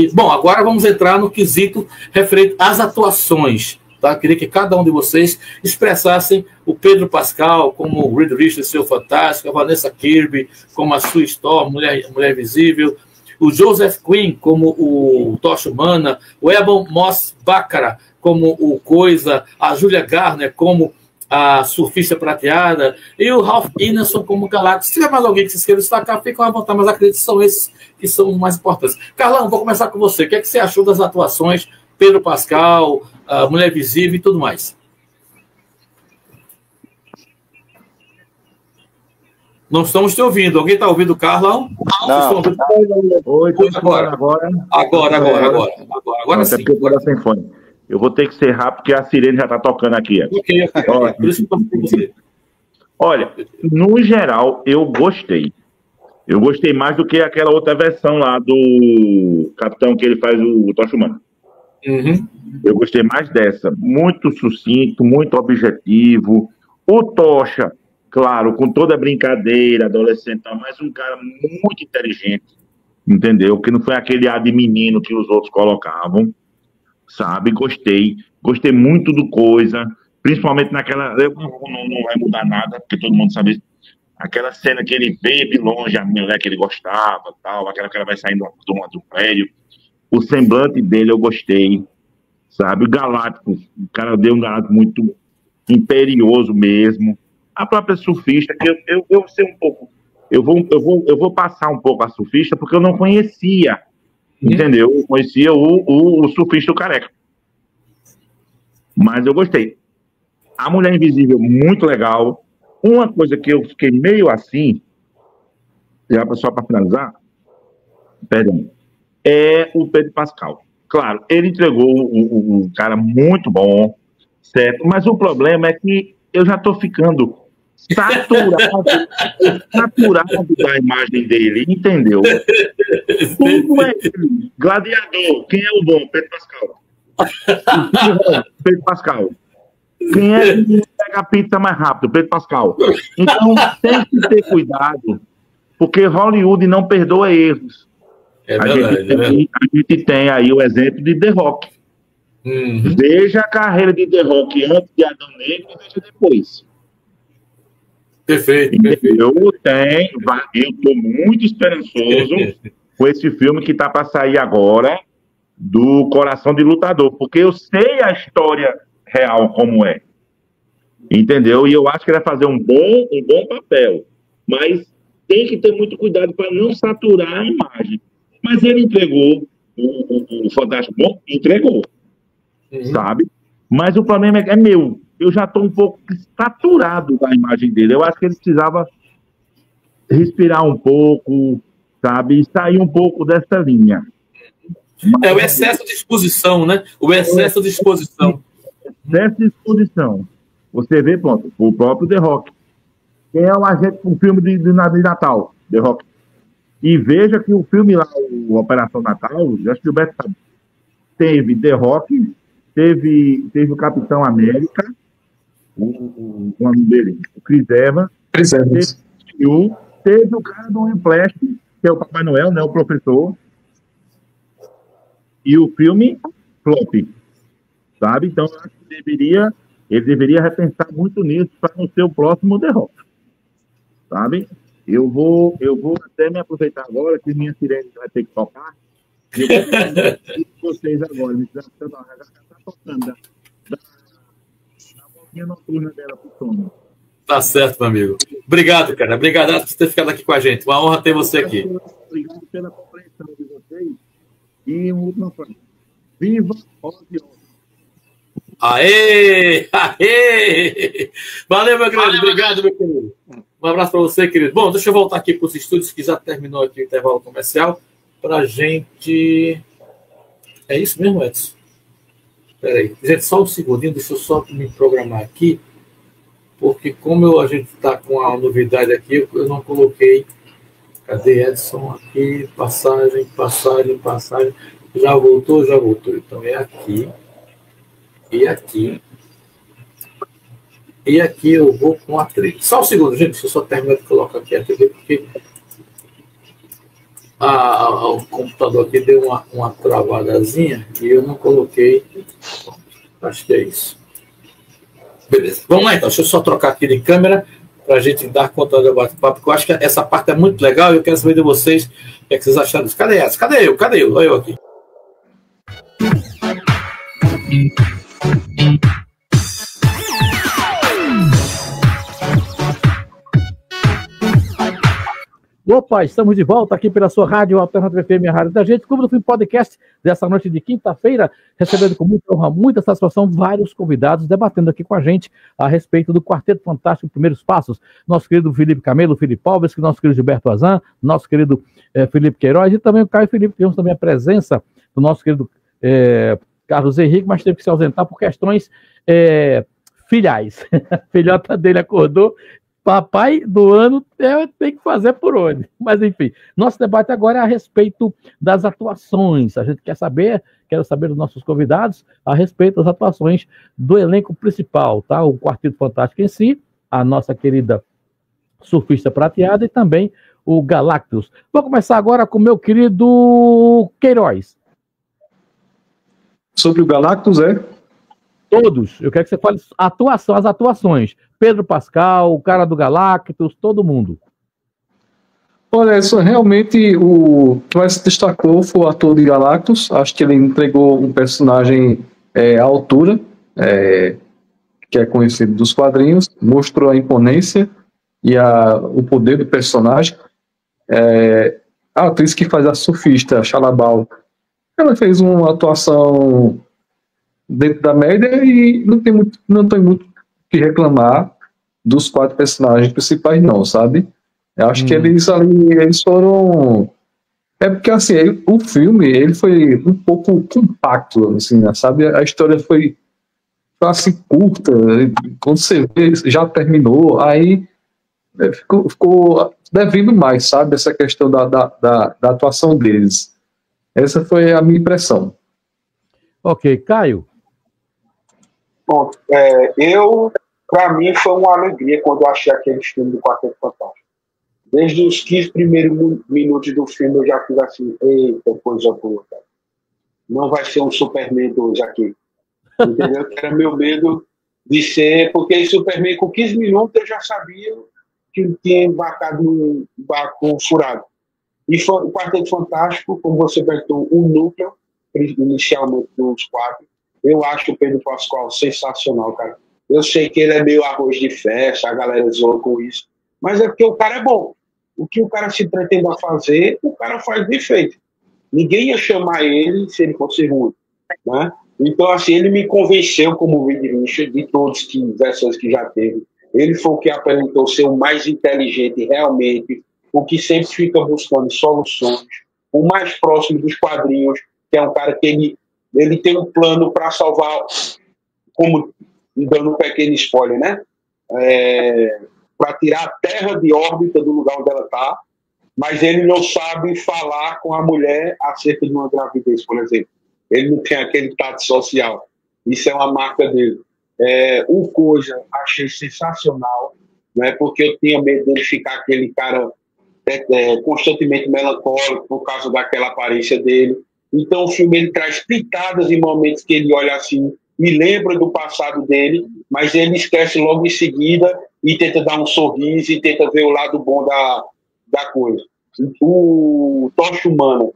E, bom, agora vamos entrar no quesito referente às atuações. Tá? Queria que cada um de vocês expressassem o Pedro Pascal como o Reed Richards, seu fantástico, a Vanessa Kirby como a Sue Storm, Mulher Invisível, o Joseph Quinn como o Tocha Humana, o Ebon Moss-Baccarat como o Coisa, a Julia Garner como a Surfista Prateada e o Ralph Ineson como o Galactus. Se tiver mais alguém que vocês queiram destacar, fiquem à vontade, mas acredito que são esses que são os mais importantes. Carlão, vou começar com você. O que é que você achou das atuações Pedro Pascal, a Mulher Visível e tudo mais? Não estamos te ouvindo. Alguém está ouvindo o Carlão? Não. Oi, Agora sim. Sem fone. Eu vou ter que ser rápido, porque a sirene já está tocando aqui. Ok. Por isso que eu estou com você. Olha, no geral, eu gostei. Eu gostei mais do que aquela outra versão lá do Capitão que ele faz o Tocha Humana. Uhum. Eu gostei mais dessa. Muito sucinto, muito objetivo. O Tocha, claro, com toda a brincadeira, adolescente, mas um cara muito inteligente, entendeu? Que não foi aquele ar de menino que os outros colocavam, sabe? Gostei muito do Coisa, principalmente naquela... Não vai mudar nada, porque todo mundo sabe... Aquela cena que ele vê de longe a mulher que ele gostava, tal, aquela que ela vai saindo do prédio. O semblante dele eu gostei, sabe? O Galáctico, o cara deu um Galáctico muito imperioso mesmo. A própria Surfista, que eu sei um pouco... Eu vou passar um pouco a Surfista, porque eu não conhecia, entendeu? Eu conhecia o Surfista o Careca. Mas eu gostei. A Mulher Invisível, muito legal. Uma coisa que eu fiquei meio assim, só para finalizar, perdão, é o Pedro Pascal. Claro, ele entregou um cara muito bom, certo? Mas o problema é que eu já estou ficando saturado da imagem dele, entendeu? Tudo é ele. Gladiador, quem é o bom? Pedro Pascal. Pedro Pascal. Quem é que pega a pizza mais rápido? Pedro Pascal. Então, tem que ter cuidado, porque Hollywood não perdoa erros. A gente tem aí o exemplo de The Rock. Uhum. Veja a carreira de The Rock antes de Adão Negro e veja depois. Perfeito. Eu estou muito esperançoso com esse filme que está para sair agora, do Coração de Lutador, porque eu sei a história real como é, entendeu? E eu acho que ele vai fazer um bom papel, mas tem que ter muito cuidado para não saturar a imagem. Mas ele entregou o Fantástico Bom, entregou, sabe? Mas o problema é meu. Eu já estou um pouco saturado da imagem dele. Eu acho que ele precisava respirar um pouco, sabe? E sair um pouco dessa linha. É o excesso de exposição, né? O excesso de exposição. Dessa exposição. Você vê, pronto, o próprio The Rock. Quem é o agente com o filme de Natal? The Rock. E veja que o filme lá, o Operação Natal, acho que o Beto sabe, teve The Rock, teve o Capitão América, o nome dele, o Chris Evans, teve o cara do Whiplash, que é o Papai Noel, né, o professor, e o filme flop, sabe? Então, eu acho que ele deveria repensar muito nisso para não ser o próximo The Rock, sabe? Eu vou até me aproveitar agora, que minha sirene vai ter que tocar, e eu vou vocês agora, já está tocando, da voltinha noturna dela pro sono. Tá certo, meu amigo. Obrigado, cara. Obrigado por ter ficado aqui com a gente. Uma honra ter você aqui. Obrigado pela compreensão de vocês. E uma última frase. Viva Ozzy Osbourne. Aê! Aê! Valeu, meu querido. Obrigado, meu querido. Um abraço para você, querido. Bom, deixa eu voltar aqui para os estúdios, que já terminou aqui o intervalo comercial, para a gente... É isso mesmo, Edson? Espera aí. Gente, só um segundinho, deixa eu só me programar aqui, porque como a gente está com a novidade aqui, eu não coloquei... Cadê Edson? Aqui, passagem. Já voltou. Então é aqui. E aqui. E aqui eu vou com a trilha. Só um segundo, gente. Deixa eu só terminar de colocar aqui a trilha, porque o computador aqui deu uma travadazinha e eu não coloquei. Acho que é isso. Beleza. Vamos lá, então. Deixa eu só trocar aqui de câmera para a gente dar conta do bate-papo, porque eu acho que essa parte é muito legal e eu quero saber de vocês o que, é que vocês acharam disso. Cadê essa? Cadê eu? Olha eu aqui. Opa, estamos de volta aqui pela sua rádio Alternativa FM, a rádio da gente, Clube do Filme Podcast, dessa noite de quinta-feira, recebendo com muita honra, muita satisfação, vários convidados debatendo aqui com a gente a respeito do Quarteto Fantástico Primeiros Passos. Nosso querido Felipe Camelo, Felipe Alves, nosso querido Gilberto Azan, nosso querido Felipe Queiroz e também o Caio Felipe. Temos também a presença do nosso querido Carlos Henrique, mas teve que se ausentar por questões filiais. A filhota dele acordou. Papai do ano tem que fazer por onde. Mas, enfim, nosso debate agora é a respeito das atuações. A gente quero saber dos nossos convidados a respeito das atuações do elenco principal, tá? O Quarteto Fantástico em si, a nossa querida Surfista Prateada e também o Galactus. Vou começar agora com o meu querido Queiroz. Sobre o Galactus, Todos. Eu quero que você fale as atuações. Pedro Pascal, o cara do Galactus, todo mundo. Olha, isso realmente o que mais se destacou foi o ator de Galactus. Acho que ele entregou um personagem à altura, que é conhecido dos quadrinhos, mostrou a imponência e o poder do personagem. A atriz que faz a surfista, Chalabal, ela fez uma atuação dentro da média e não tem muito o que reclamar dos 4 personagens principais, não, sabe? Eu acho que eles foram... porque, assim, o filme, ele foi um pouco compacto, assim, né, sabe? A história foi assim, curta, quando você vê, já terminou, aí ficou devendo mais, sabe? Essa questão da atuação deles. Essa foi a minha impressão. Ok, Caio? Bom, para mim foi uma alegria quando eu achei aquele filme do Quarteto Fantástico. Desde os 15 primeiros minutos do filme eu já fiz assim, eita, coisa boa, cara. Não vai ser um Superman 2 aqui. Entendeu? Que era meu medo de ser, porque Superman com 15 minutos eu já sabia que tinha embarcado num barco furado. E foi o Quarteto Fantástico, como você perguntou, o núcleo, inicialmente dos 4. Eu acho o Pedro Pascal sensacional, cara. Eu sei que ele é meio arroz de festa, a galera zoa com isso, mas é porque o cara é bom. O que o cara se pretende a fazer, o cara faz bem feito. Ninguém ia chamar ele se ele fosse ruim, né? Então, assim, ele me convenceu como Reed Richards, de todas as versões que já teve. Ele foi o que apresentou ser o mais inteligente realmente, o que sempre fica buscando soluções, o mais próximo dos quadrinhos, que é um cara que ele tem um plano para salvar, como dando um pequeno spoiler, né? Para tirar a Terra de órbita do lugar onde ela está, mas ele não sabe falar com a mulher acerca de uma gravidez, por exemplo. Ele não tem aquele tato social. Isso é uma marca dele. O Coisa, achei sensacional, né? Porque eu tinha medo dele ficar aquele cara constantemente melancólico por causa daquela aparência dele. Então o filme ele traz pitadas em momentos que ele olha assim, me lembra do passado dele, mas ele esquece logo em seguida e tenta dar um sorriso e tenta ver o lado bom da coisa. O Tocha Humana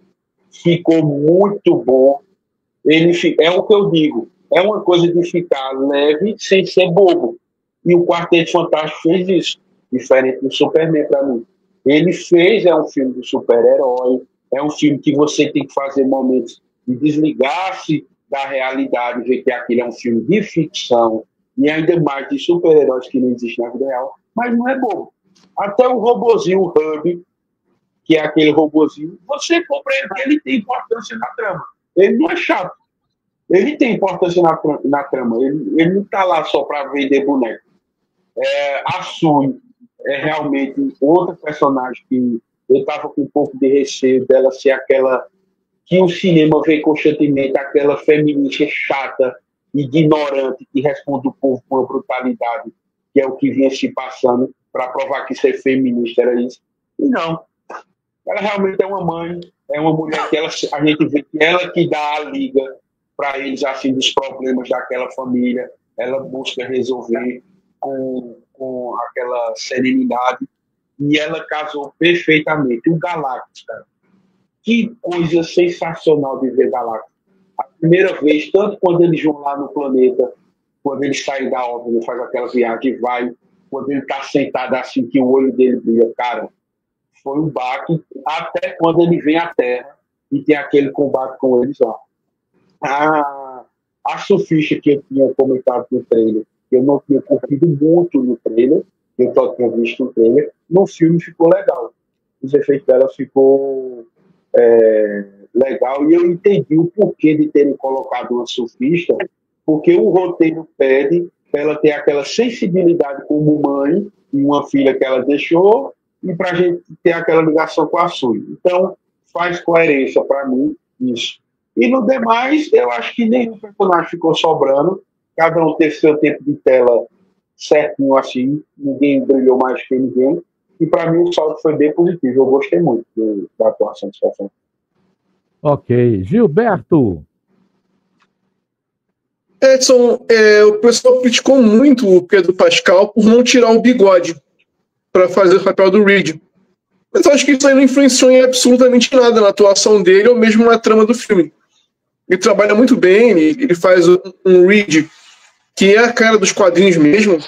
ficou muito bom. É o que eu digo, é uma coisa de ficar leve sem ser bobo. E o Quarteto Fantástico fez isso, diferente do Superman para mim. Ele fez, um filme de super-herói, é um filme que você tem que fazer momentos de desligar-se da realidade, ver que aquilo é um filme de ficção, e ainda mais de super-heróis que não existem na vida real, mas não é bobo. Até o robozinho, o Hub, que é aquele robozinho, você compreende que ele tem importância na trama. Ele não é chato. Ele tem importância na trama. Ele não está lá só para vender boneco. A Sui é realmente outra personagem que eu estava com um pouco de receio dela ser aquela que o cinema vê constantemente, aquela feminista chata, ignorante, que responde o povo com uma brutalidade, que é o que vinha se passando para provar que ser feminista era isso. E não. Ela realmente é uma mãe, é uma mulher que a gente vê que ela que dá a liga para eles, assim, dos problemas daquela família. Ela busca resolver com aquela serenidade. E ela casou perfeitamente. O Galactus, cara. Que coisa sensacional de ver Galactus. A primeira vez, tanto quando eles vão lá no planeta, quando eles saem da órbita, faz aquela viagem e vai, quando ele está sentado assim, que o olho dele brilha, cara, foi um baque, até quando ele vem à Terra e tem aquele combate com eles lá. A surfista que eu tinha comentado no trailer, eu não tinha curtido muito no trailer, eu só tinha visto no trailer, no filme ficou legal. Os efeitos dela ficou legal, e eu entendi o porquê de terem colocado uma surfista, porque o roteiro pede para ela ter aquela sensibilidade como mãe e uma filha que ela deixou, e para a gente ter aquela ligação com a Sui. Então, faz coerência para mim isso. E no demais, eu acho que nenhum personagem ficou sobrando, cada um teve seu tempo de tela certinho assim, ninguém brilhou mais que ninguém, e para mim o saldo foi bem positivo, eu gostei muito da atuação de Stefan. Ok. Gilberto. Edson, o pessoal criticou muito o Pedro Pascal por não tirar o bigode para fazer o papel do Reed. Mas eu acho que isso aí não influenciou em absolutamente nada na atuação dele ou mesmo na trama do filme. Ele trabalha muito bem, ele faz um Reed que é a cara dos quadrinhos mesmo,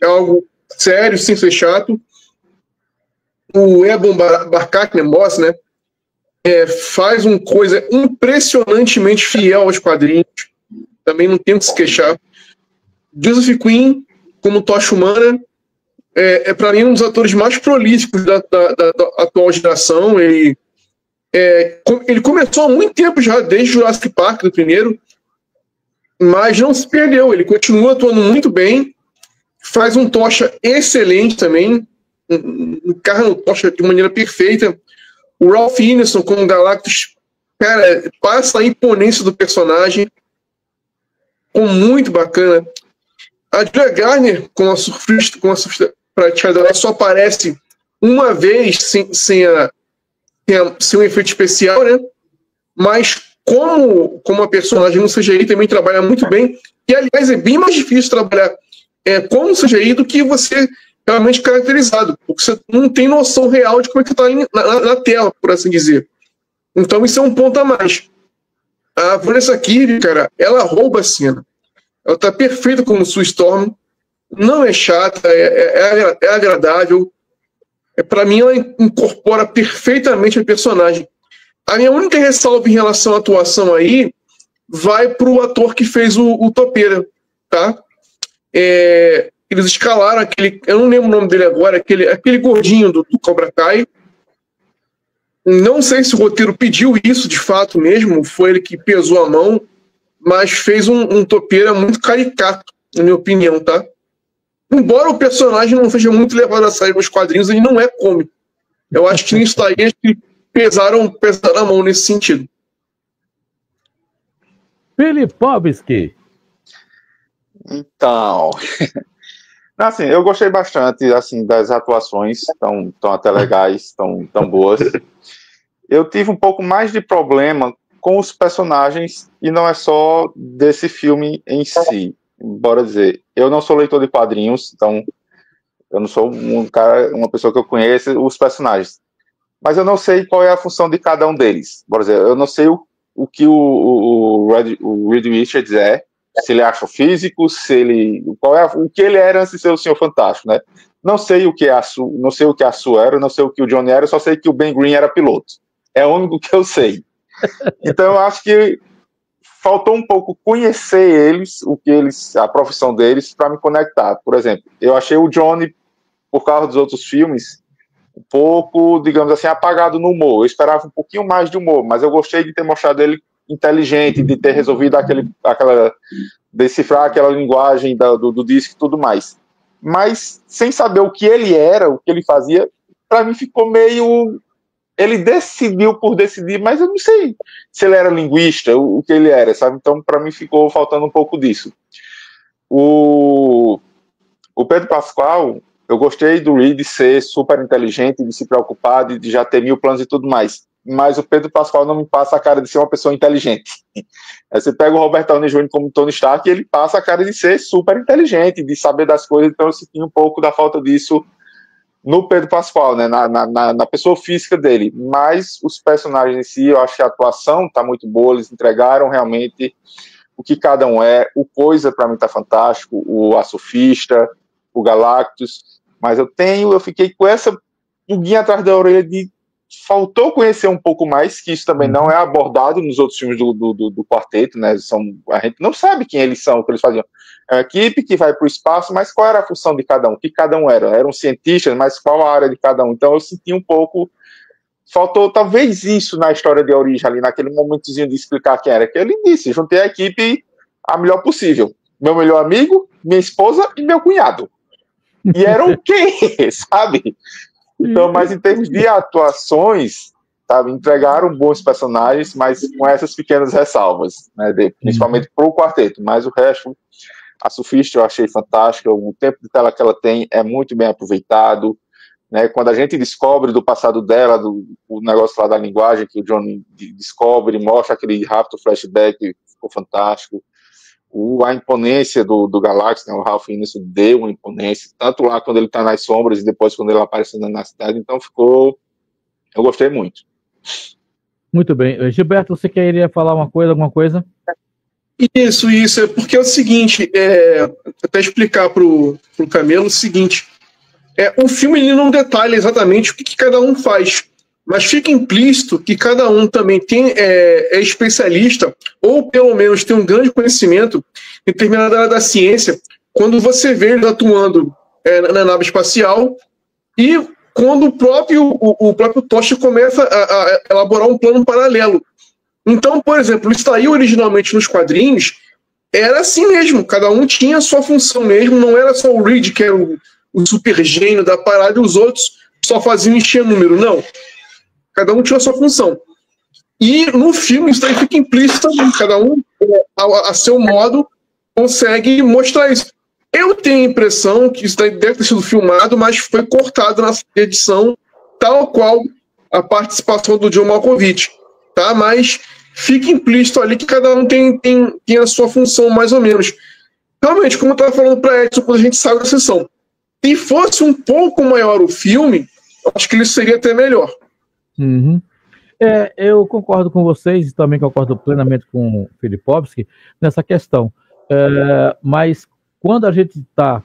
é algo sério, sem ser chato. O Eban Barkak, Boss, né, faz uma coisa impressionantemente fiel aos quadrinhos, também não tem que se queixar. Joseph Quinn, como Tocha Humana, para mim um dos atores mais prolíficos da atual geração. Ele começou há muito tempo já, desde Jurassic Park, do primeiro, mas não se perdeu, ele continua atuando muito bem, faz um Tocha excelente também, encarna o Tocha de maneira perfeita. O Ralph Ineson como Galactus, cara, passa a imponência do personagem, ficou muito bacana. A Julia Garner, com a surfista prateada, ela só aparece uma vez sem um efeito especial, né? Mas como a personagem no CGI também trabalha muito bem, e aliás é bem mais difícil trabalhar como CGI do que você realmente caracterizado, porque você não tem noção real de como é que está na tela, por assim dizer. Então isso é um ponto a mais. A Vanessa Kirby, cara, ela rouba a cena. Ela está perfeita como Sue Storm, não é chata, é agradável. Para mim, ela incorpora perfeitamente a personagem. A minha única ressalva em relação à atuação aí vai para o ator que fez o Topeira, tá? Eles escalaram aquele, eu não lembro o nome dele agora, aquele gordinho do Cobra Kai. Não sei se o roteiro pediu isso de fato mesmo, foi ele que pesou a mão, mas fez um Topeira muito caricato, na minha opinião, tá? Embora o personagem não seja muito levado a sério nos quadrinhos, ele não é cômico. Eu acho que nisso daí eles pesaram a mão nesse sentido. Filipovski. Então, assim, eu gostei bastante assim, das atuações, estão até legais, estão boas. Eu tive um pouco mais de problema com os personagens, e não é só desse filme em si. Bora dizer, eu não sou leitor de quadrinhos, então eu não sou uma pessoa que eu conheço os personagens, mas eu não sei qual é a função de cada um deles. Bora dizer, eu não sei o que o Reed Richards se ele é astrofísico, o que ele era antes de ser o Senhor Fantástico, né? Não sei o que a Sue era, não sei o que o Johnny era, só sei que o Ben Green era piloto. É o único que eu sei. Então eu acho que faltou um pouco conhecer a profissão deles para me conectar. Por exemplo, eu achei o Johnny, por causa dos outros filmes, um pouco, digamos assim, apagado no humor. Eu esperava um pouquinho mais de humor, mas eu gostei de ter mostrado ele inteligente, de ter resolvido decifrar aquela linguagem do disco e tudo mais. Mas, sem saber o que ele era, o que ele fazia, para mim ficou meio... Ele decidiu por decidir, mas eu não sei se ele era linguista, o que ele era, sabe? Então, para mim, ficou faltando um pouco disso. O Pedro Pascal, eu gostei do Reed ser super inteligente, de se preocupar, de já ter 1000 planos e tudo mais. Mas o Pedro Pascal não me passa a cara de ser uma pessoa inteligente. Você pega o Robert Downey Jr. como Tony Stark e ele passa a cara de ser super inteligente, de saber das coisas, então eu senti um pouco da falta disso no Pedro Pascal, né, na pessoa física dele. Mas os personagens em si, eu acho que a atuação está muito boa, eles entregaram realmente o que cada um é. O Coisa, para mim, está fantástico, a Sofista, o Galactus, mas eu fiquei com essa pulguinha atrás da orelha de faltou conhecer um pouco mais, que isso também não é abordado nos outros filmes do quarteto, né? A gente não sabe quem eles são, o que eles faziam. É uma equipe que vai para o espaço, mas qual era a função de cada um? O que cada um era? Eram cientistas, mas qual a área de cada um? Então eu senti um pouco, faltou talvez isso na história de origem, ali naquele momentozinho de explicar quem era, que ele disse, juntei a equipe a melhor possível. Meu melhor amigo, minha esposa e meu cunhado. E eram quem, sabe? Então, mas em termos de atuações, sabe, entregaram bons personagens, mas com essas pequenas ressalvas, né, principalmente para o quarteto. Mas o resto, a Sofista eu achei fantástica, o tempo de tela que ela tem é muito bem aproveitado, né, quando a gente descobre do passado dela, o negócio lá da linguagem que o John descobre, mostra aquele rápido flashback, ficou fantástico. A imponência do Galactus, né, o Ralph Fiennes deu uma imponência, tanto lá quando ele está nas sombras e depois quando ele aparece na cidade, então eu gostei muito. Muito bem. Gilberto, você queria falar alguma coisa? Isso, é porque é o seguinte, até explicar para o Camelo o seguinte, o filme ele não detalha exatamente o que cada um faz, mas fica implícito que cada um também é especialista, ou pelo menos tem um grande conhecimento em determinada área da ciência, quando você vê eles atuando na nave espacial e quando o próprio Tocha começa a elaborar um plano paralelo. Então, por exemplo, isso aí originalmente nos quadrinhos era assim mesmo, cada um tinha a sua função mesmo, não era só o Reed que era o super gênio da parada e os outros só faziam encher número, não. Cada um tinha a sua função. E no filme isso aí fica implícito também. Cada um, a seu modo, consegue mostrar isso. Eu tenho a impressão que isso daí deve ter sido filmado, mas foi cortado na edição, tal qual a participação do John Malkovich. Tá? Mas fica implícito ali que cada um tem a sua função, mais ou menos. Realmente, como eu estava falando para Edson, quando a gente saiu da sessão, se fosse um pouco maior o filme, eu acho que ele seria até melhor. Uhum. Eu concordo com vocês e também concordo plenamente com o Filipovski nessa questão. Mas quando a gente está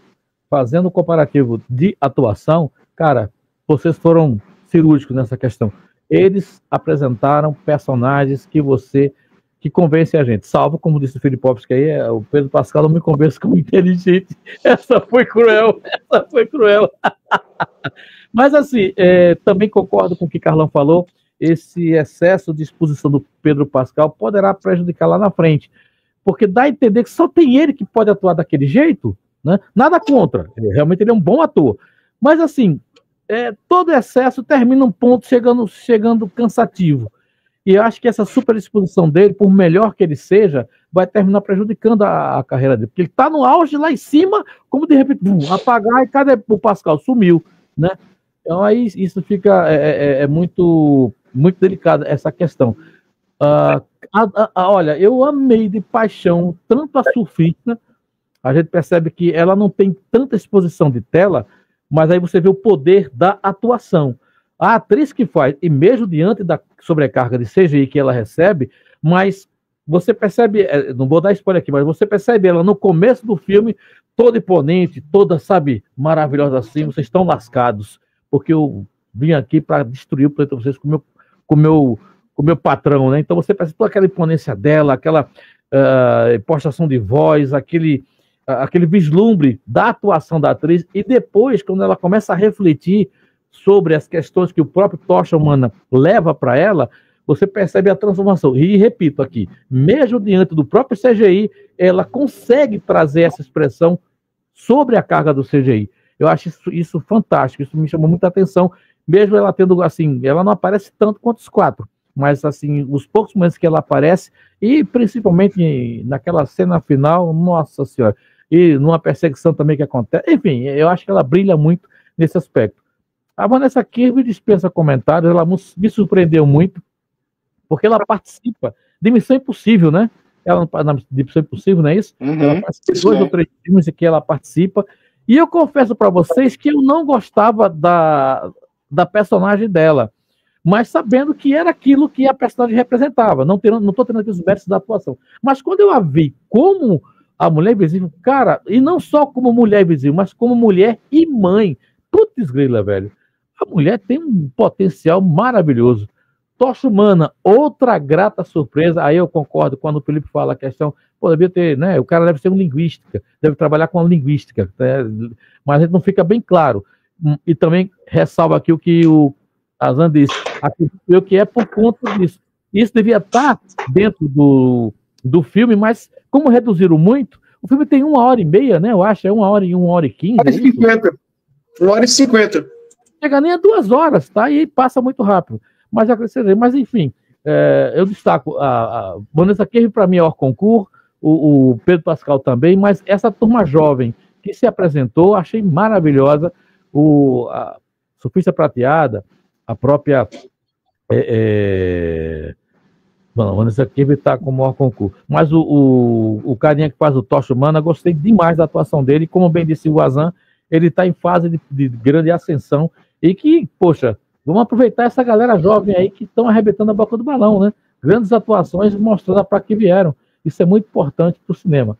fazendo o comparativo de atuação, cara, vocês foram cirúrgicos nessa questão. Eles apresentaram personagens que convencem a gente. Salvo, como disse o Filipovski aí, o Pedro Pascal não me convence como inteligente. Essa foi cruel. Mas assim, também concordo com o que Carlão falou, esse excesso de exposição do Pedro Pascal poderá prejudicar lá na frente, porque dá a entender que só tem ele que pode atuar daquele jeito, né? Nada contra, realmente ele é um bom ator, mas assim, todo excesso termina um ponto chegando cansativo, e eu acho que essa superexposição dele, por melhor que ele seja, vai terminar prejudicando a carreira dele, porque ele está no auge lá em cima, como de repente, apagar e cadê o Pascal? Sumiu, né? Então aí isso fica muito, muito delicado, essa questão. Olha, eu amei de paixão tanto a Sofista, a gente percebe que ela não tem tanta exposição de tela, mas aí você vê o poder da atuação. A atriz que faz, e mesmo diante da sobrecarga de CGI que ela recebe, mas você percebe, não vou dar spoiler aqui, mas você percebe ela no começo do filme, toda imponente, toda, sabe, maravilhosa assim, vocês estão lascados, porque eu vim aqui para destruir o planeta de vocês com o meu patrão, né? Então você percebe toda aquela imponência dela, aquela postação de voz, aquele vislumbre da atuação da atriz, e depois, quando ela começa a refletir sobre as questões que o próprio Tocha Humana leva para ela, você percebe a transformação. E repito aqui, mesmo diante do próprio CGI, ela consegue trazer essa expressão sobre a carga do CGI. Eu acho isso fantástico, isso me chamou muita atenção, mesmo ela tendo, assim, ela não aparece tanto quanto os quatro, mas, assim, os poucos momentos que ela aparece, e principalmente naquela cena final, nossa senhora, e numa perseguição também que acontece. Enfim, eu acho que ela brilha muito nesse aspecto. A Vanessa Kirby dispensa comentários, ela me surpreendeu muito, porque ela participa de Missão Impossível, né? Ela de Missão Impossível, não é isso? Ela participa de 2 ou 3 filmes em que ela participa. E eu confesso para vocês que eu não gostava da personagem dela, mas sabendo que era aquilo que a personagem representava. Não estou tendo aqui os méritos da atuação. Mas quando eu a vi como a Mulher Invisível, cara, e não só como Mulher Invisível, mas como mulher e mãe. Putz grila, velho. A mulher tem um potencial maravilhoso. Tocha Humana, outra grata surpresa. Aí eu concordo quando o Felipe fala a questão, pô, devia ter, né? O cara deve ser um linguística, deve trabalhar com a linguística, né? Mas a gente não fica bem claro. E também ressalva aqui o que o Azan disse, acredito que é por conta disso. Isso devia estar dentro do filme, mas como reduziram muito, o filme tem 1h30, né? Eu acho, é 1h e 1h15. 1h50. 1h50. Chega nem a 2 horas, tá? E passa muito rápido. Mas enfim, eu destaco a Vanessa Kirby, para mim, é o concurso, o Pedro Pascal também, mas essa turma jovem que se apresentou, achei maravilhosa. A Surfista Prateada, a própria Vanessa Kirby está como maior concurso. Mas o carinha que faz o Tocha Humana, gostei demais da atuação dele. Como bem disse o Azan, ele está em fase de grande ascensão. E que, poxa, vamos aproveitar essa galera jovem aí que estão arrebentando a boca do balão, né? Grandes atuações mostrando para que vieram. Isso é muito importante para o cinema.